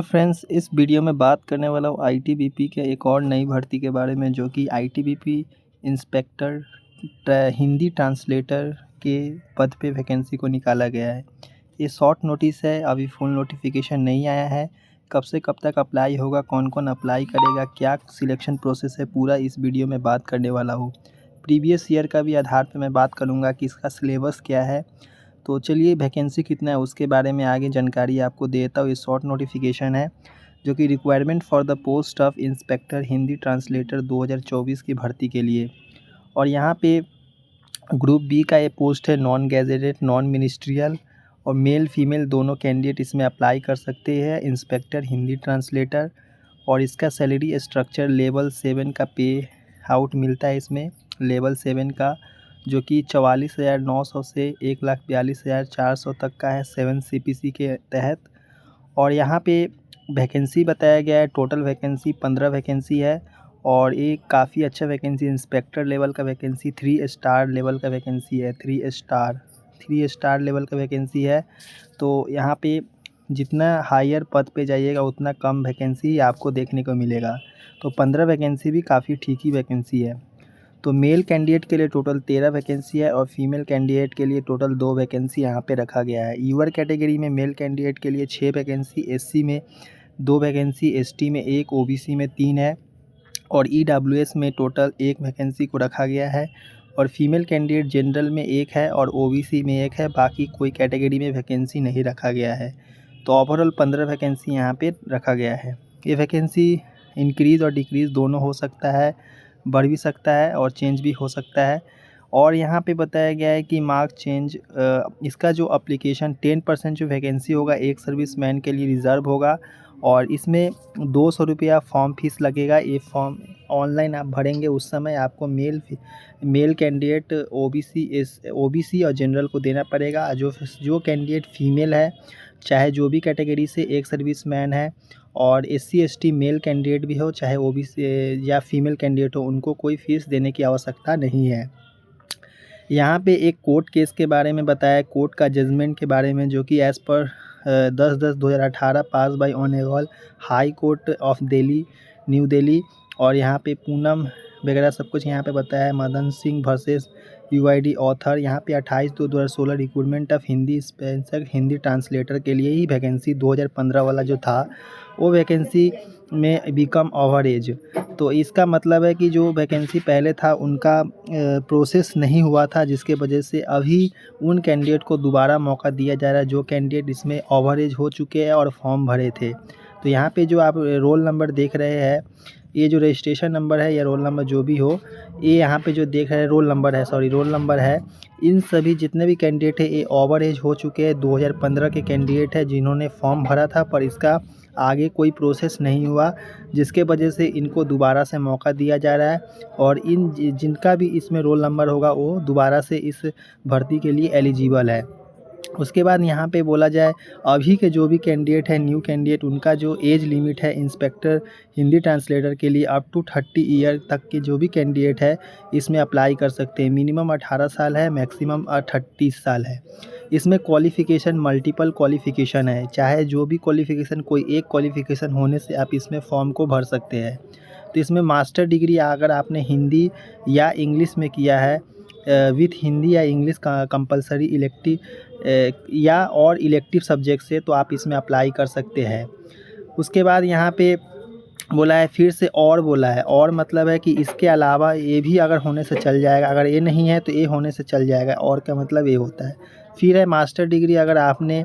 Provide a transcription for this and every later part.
तो फ्रेंड्स, इस वीडियो में बात करने वाला हूँ आईटीबीपी के एक और नई भर्ती के बारे में, जो कि आईटीबीपी इंस्पेक्टर हिंदी ट्रांसलेटर के पद पे वैकेंसी को निकाला गया है। ये शॉर्ट नोटिस है, अभी फुल नोटिफिकेशन नहीं आया है। कब से कब तक अप्लाई होगा, कौन कौन अप्लाई करेगा, क्या सिलेक्शन प्रोसेस है, पूरा इस वीडियो में बात करने वाला हूँ। प्रीवियस ईयर का भी आधार पे मैं बात करूँगा कि इसका सिलेबस क्या है। तो चलिए, वैकेंसी कितना है उसके बारे में आगे जानकारी आपको देता हूँ। ये शॉर्ट नोटिफिकेशन है, जो कि requirement for the post of inspector Hindi translator 2024 की भर्ती के लिए। और यहाँ पे ग्रुप बी का ये पोस्ट है, नॉन गैजेटेड नॉन मिनिस्ट्रियल, और मेल फीमेल दोनों कैंडिडेट इसमें अप्लाई कर सकते हैं, इंस्पेक्टर हिंदी ट्रांसलेटर। और इसका सैलरी स्ट्रक्चर लेवल 7 का पे आउट मिलता है इसमें, लेवल 7 का, जो कि 44,900 से 1,42,400 तक का है 7 CPC के तहत। और यहाँ पे वैकेंसी बताया गया है, टोटल वैकेंसी 15 वैकेंसी है। और एक काफ़ी अच्छा वैकेंसी, इंस्पेक्टर लेवल का वैकेंसी 3 स्टार लेवल का वैकेंसी है, 3 स्टार लेवल का वैकेंसी है। तो यहाँ पे जितना हायर पद पे जाइएगा उतना कम वैकेंसी आपको देखने को मिलेगा। तो 15 वैकेंसी भी काफ़ी ठीक ही वैकेंसी है। तो मेल कैंडिडेट के लिए टोटल 13 वैकेंसी है, और फीमेल कैंडिडेट के लिए टोटल 2 वैकेंसी यहाँ पे रखा गया है। यूआर कैटेगरी में मेल कैंडिडेट के लिए 6 वैकेंसी, एससी में 2 वैकेंसी, एसटी में 1, ओबीसी में 3 है, और ईडब्ल्यूएस में टोटल 1 वैकेंसी को रखा गया है। और फीमेल कैंडिडेट जनरल में 1 है और ओबीसी में 1 है, बाकी कोई कैटेगरी में वैकेंसी नहीं रखा गया है। तो ओवरऑल 15 वैकेंसी यहाँ पे रखा गया है। ये वैकेंसी इंक्रीज़ और डिक्रीज़ दोनों हो सकता है, बढ़ भी सकता है और चेंज भी हो सकता है। और यहाँ पे बताया गया है कि मार्क चेंज, इसका जो एप्लीकेशन 10% जो वैकेंसी होगा एक सर्विसमैन के लिए रिज़र्व होगा, और इसमें 200 रुपया फॉर्म फीस लगेगा। ये फॉर्म ऑनलाइन आप भरेंगे, उस समय आपको मेल कैंडिडेट ओबीसी और जनरल को देना पड़ेगा। जो कैंडिडेट फीमेल है, चाहे जो भी कैटेगरी से एक सर्विसमैन है, और एससी एसटी मेल कैंडिडेट भी हो, चाहे ओबीसी या फीमेल कैंडिडेट हो, उनको कोई फ़ीस देने की आवश्यकता नहीं है। यहाँ पे एक कोर्ट केस के बारे में बताया, कोर्ट का जजमेंट के बारे में, जो कि as per 10/10/2018 pass bye honourable high court of Delhi, new Delhi. और यहाँ पे पूनम वगैरह सब कुछ यहाँ पे बताया है। Madan Singh versus UID author, यहाँ पे 28/2/2016 recruitment of Hindi special Hindi translator के लिए ही वैकेंसी 2015 वाला जो था, वो वैकेंसी में बिकम ओवर एज। तो इसका मतलब है कि जो वैकेंसी पहले था उनका प्रोसेस नहीं हुआ था, जिसके वजह से अभी उन कैंडिडेट को दोबारा मौका दिया जा रहा है, जो कैंडिडेट इसमें ओवर एज हो चुके हैं और फॉर्म भरे थे। तो यहाँ पे जो आप रोल नंबर देख रहे हैं, ये जो रजिस्ट्रेशन नंबर है या रोल नंबर जो भी हो, ये यहाँ पे जो देख रहे हैं रोल नंबर है। इन सभी जितने भी कैंडिडेट है ये ओवर एज हो चुके हैं, 2015 के कैंडिडेट है जिन्होंने फॉर्म भरा था, पर इसका आगे कोई प्रोसेस नहीं हुआ, जिसके वजह से इनको दोबारा से मौका दिया जा रहा है। और जिनका भी इसमें रोल नंबर होगा वो दोबारा से इस भर्ती के लिए एलिजिबल है। उसके बाद यहाँ पे बोला जाए, अभी के जो भी कैंडिडेट है, न्यू कैंडिडेट, उनका जो एज लिमिट है इंस्पेक्टर हिंदी ट्रांसलेटर के लिए अप टू 30 ईयर तक के जो भी कैंडिडेट है इसमें अप्लाई कर सकते हैं। मिनिमम 18 साल है, मैक्सिमम 30 साल है। इसमें क्वालिफ़िकेशन मल्टीपल क्वालिफ़िकेशन है, चाहे जो भी क्वालिफ़िकेशन, कोई एक क्वालिफ़िकेशन होने से आप इसमें फॉर्म को भर सकते हैं। तो इसमें मास्टर डिग्री अगर आपने हिंदी या इंग्लिश में किया है, विथ हिंदी या इंग्लिश का कंपलसरी या और इलेक्टिव सब्जेक्ट से, तो आप इसमें अप्लाई कर सकते हैं। उसके बाद यहाँ पे बोला है, फिर से और बोला है, और मतलब है कि इसके अलावा ये भी अगर होने से चल जाएगा, अगर ये नहीं है तो ये होने से चल जाएगा। और का मतलब ये होता है। फिर है मास्टर डिग्री, अगर आपने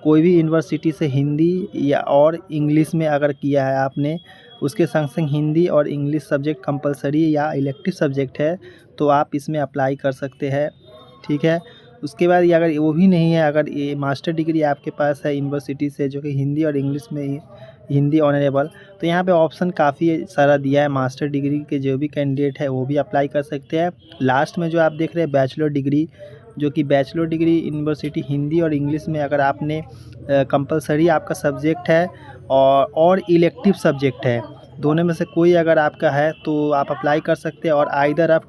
कोई भी यूनिवर्सिटी से हिंदी या और इंग्लिश में अगर किया है आपने, उसके संग संग हिंदी और इंग्लिश सब्जेक्ट कंपलसरी या इलेक्टिव सब्जेक्ट है, तो आप इसमें अप्लाई कर सकते हैं। ठीक है। उसके बाद ये अगर वो भी नहीं है, अगर ये मास्टर डिग्री आपके पास है यूनिवर्सिटी से जो कि हिंदी और इंग्लिश में हिंदी ऑनरेबल, तो यहाँ पे ऑप्शन काफ़ी सारा दिया है। मास्टर डिग्री के जो भी कैंडिडेट है वो भी अप्लाई कर सकते हैं। लास्ट में जो आप देख रहे हैं बैचलर डिग्री, जो कि बैचलर डिग्री यूनिवर्सिटी हिंदी और इंग्लिश में अगर आपने कंपलसरी आपका सब्जेक्ट है और इलेक्टिव सब्जेक्ट है, दोनों में से कोई अगर आपका है तो आप अप्लाई कर सकते हैं। और आइदर आप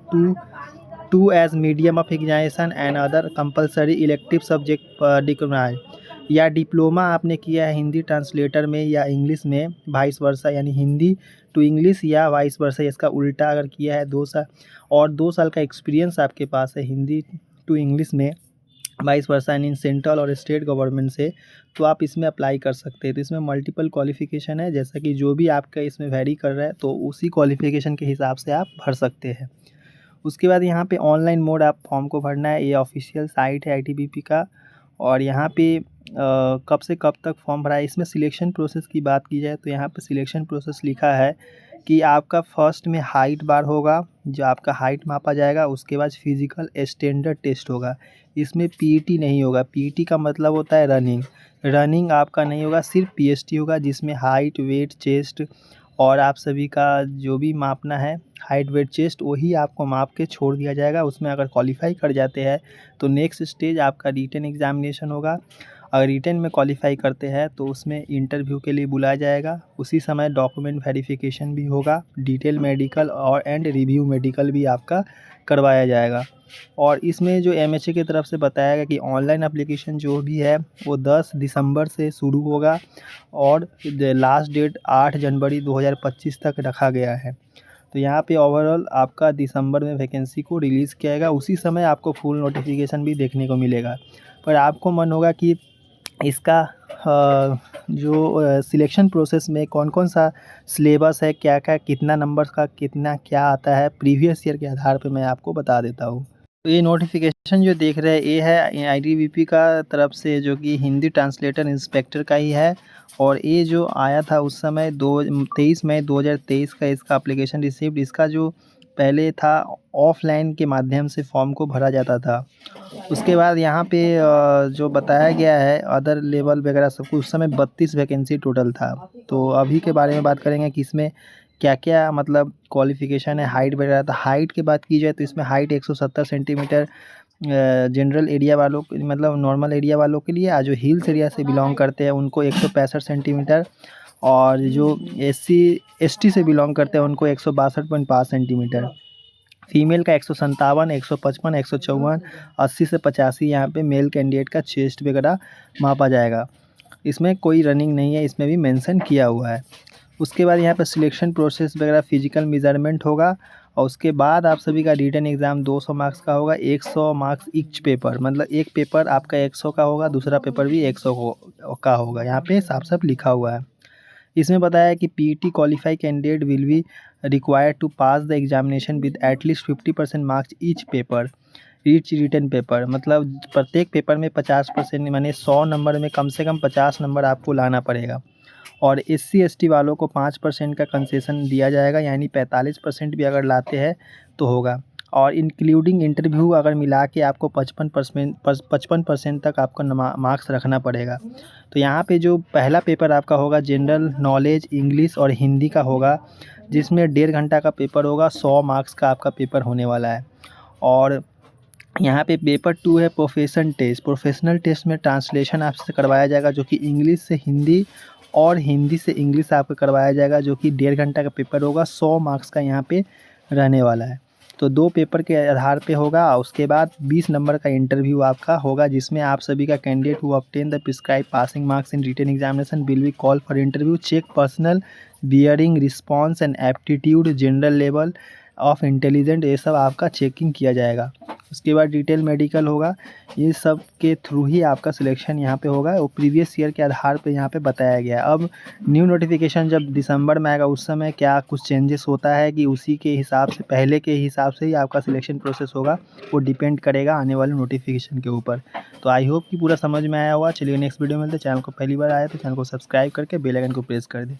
to as medium of examination and other compulsory elective subject declined, या डिप्लोमा आपने किया है हिंदी ट्रांसलेटर में या इंग्लिश में, वाइस वर्सा, यानी हिंदी टू इंग्लिश या वाइस वर्सा, इसका उल्टा अगर किया है 2 साल, और 2 साल का एक्सपीरियंस आपके पास है हिंदी टू इंग्लिश में, वाइस वर्सा इन सेंट्रल और स्टेट गवर्नमेंट से, तो आप इसमें अप्लाई कर सकते हैं। तो इसमें मल्टीपल क्वालिफ़िकेशन है, जैसा कि जो भी आपका इसमें वैरी कर रहा है तो उसी क्वालिफ़िकेशन के हिसाब से आप भर सकते हैं। उसके बाद यहाँ पे ऑनलाइन मोड आप फॉर्म को भरना है। ये ऑफिशियल साइट है आईटीबीपी का, और यहाँ पे कब से कब तक फॉर्म भरा है। इसमें सिलेक्शन प्रोसेस की बात की जाए तो यहाँ पे सिलेक्शन प्रोसेस लिखा है कि आपका फर्स्ट में हाइट बार होगा, जो आपका हाइट मापा जाएगा। उसके बाद फिजिकल स्टैंडर्ड टेस्ट होगा। इसमें पीईटी नहीं होगा। पीईटी का मतलब होता है रनिंग। रनिंग आपका नहीं होगा, सिर्फ पीएसटी होगा, जिसमें हाइट, वेट, चेस्ट और आप सभी का जो भी मापना है, हाइट, वेट, चेस्ट, वही आपको माप के छोड़ दिया जाएगा। उसमें अगर क्वालिफाई कर जाते हैं तो नेक्स्ट स्टेज आपका रिटन एग्जामिनेशन होगा। अगर रिटन में क्वालिफाई करते हैं तो उसमें इंटरव्यू के लिए बुलाया जाएगा। उसी समय डॉक्यूमेंट वेरिफिकेशन भी होगा, डिटेल मेडिकल और एंड रिव्यू मेडिकल भी आपका करवाया जाएगा। और इसमें जो एमएचए की तरफ से बताया गया कि ऑनलाइन एप्लीकेशन जो भी है वो 10 दिसंबर से शुरू होगा और लास्ट डेट 8 जनवरी 2025 तक रखा गया है। तो यहाँ पे ओवरऑल आपका दिसंबर में वैकेंसी को रिलीज़ किया जाएगा। उसी समय आपको फुल नोटिफिकेशन भी देखने को मिलेगा। पर आपको मन होगा कि इसका जो सिलेक्शन प्रोसेस में कौन कौन सा सिलेबस है, क्या क्या, कितना नंबर का कितना क्या आता है, प्रीवियस ईयर के आधार पे मैं आपको बता देता हूँ। तो ये नोटिफिकेशन जो देख रहे हैं ये है आईटीबीपी का तरफ से, जो कि हिंदी ट्रांसलेटर इंस्पेक्टर का ही है। और ये जो आया था उस समय 23 मई 2023 का इसका एप्लीकेशन रिसीव्ड। इसका जो पहले था ऑफलाइन के माध्यम से फॉर्म को भरा जाता था। उसके बाद यहाँ पे जो बताया गया है अदर लेवल वगैरह सब कुछ, उस समय 32 वैकेंसी टोटल था। तो अभी के बारे में बात करेंगे कि इसमें क्या क्या मतलब क्वालिफ़िकेशन है, हाइट वगैरह। तो हाइट की बात की जाए तो इसमें हाइट 170 सेंटीमीटर जनरल एरिया वालों मतलब नॉर्मल एरिया वालों के लिए, जो हिल्स एरिया से बिलोंग करते हैं उनको 165 सेंटीमीटर, और जो एससी एसटी से बिलोंग करते हैं उनको 162.5 सेंटीमीटर। फीमेल का 157, 155, 154, 80 से 85 यहाँ पे मेल कैंडिडेट का चेस्ट वगैरह मापा जाएगा। इसमें कोई रनिंग नहीं है, इसमें भी मेंशन किया हुआ है। उसके बाद यहाँ पे सिलेक्शन प्रोसेस वगैरह फिजिकल मेजरमेंट होगा, और उसके बाद आप सभी का रिटन एग्ज़ाम 200 मार्क्स का होगा। 100 मार्क्स ईच पेपर, मतलब एक पेपर आपका 100 का होगा, दूसरा पेपर भी 100 का होगा। यहाँ पे साफ साफ लिखा हुआ है। इसमें बताया है कि PET qualified candidate will be required to pass the examination with at least 50% marks each paper, each written paper. मतलब प्रत्येक पेपर में 50%, माने 100 नंबर में कम से कम 50 नंबर आपको लाना पड़ेगा। और एससी एसटी वालों को 5% का कंसेशन दिया जाएगा, यानी 45% भी अगर लाते हैं तो होगा। और इंक्लूडिंग इंटरव्यू अगर मिला के आपको 55% तक आपको मार्क्स रखना पड़ेगा। तो यहाँ पे जो पहला पेपर आपका होगा जनरल नॉलेज, इंग्लिश और हिंदी का होगा, जिसमें 1.5 घंटा का पेपर होगा। 100 मार्क्स का आपका पेपर होने वाला है। और यहाँ पे पेपर 2 है प्रोफेशन टेस्ट। प्रोफेशनल टेस्ट में ट्रांसलेशन आपसे करवाया जाएगा, जो कि इंग्लिश से हिंदी और हिंदी से इंग्लिश आपको करवाया जाएगा, जो कि 1.5 घंटा का पेपर होगा। 100 मार्क्स का यहाँ पे रहने वाला है। तो 2 पेपर के आधार पे होगा। उसके बाद 20 नंबर का इंटरव्यू आपका होगा, जिसमें आप सभी का candidate who obtain the prescribe passing marks in written examination will be call for interview, check personal bearing, response and aptitude, general level of intelligent, ये सब आपका चेकिंग किया जाएगा। उसके बाद डिटेल मेडिकल होगा। ये सब के थ्रू ही आपका सिलेक्शन यहाँ पे होगा। वो प्रीवियस ईयर के आधार पे यहाँ पे बताया गया है। अब न्यू नोटिफिकेशन जब दिसंबर में आएगा उस समय क्या कुछ चेंजेस होता है कि उसी के हिसाब से, पहले के हिसाब से ही आपका सिलेक्शन प्रोसेस होगा, वो डिपेंड करेगा आने वाले नोटिफिकेशन के ऊपर। तो आई होप कि पूरा समझ में आया होगा। चलिए नेक्स्ट वीडियो में मिलते हैं। चैनल को पहली बार आया तो चैनल को सब्सक्राइब करके बेल आइकन को प्रेस कर दें।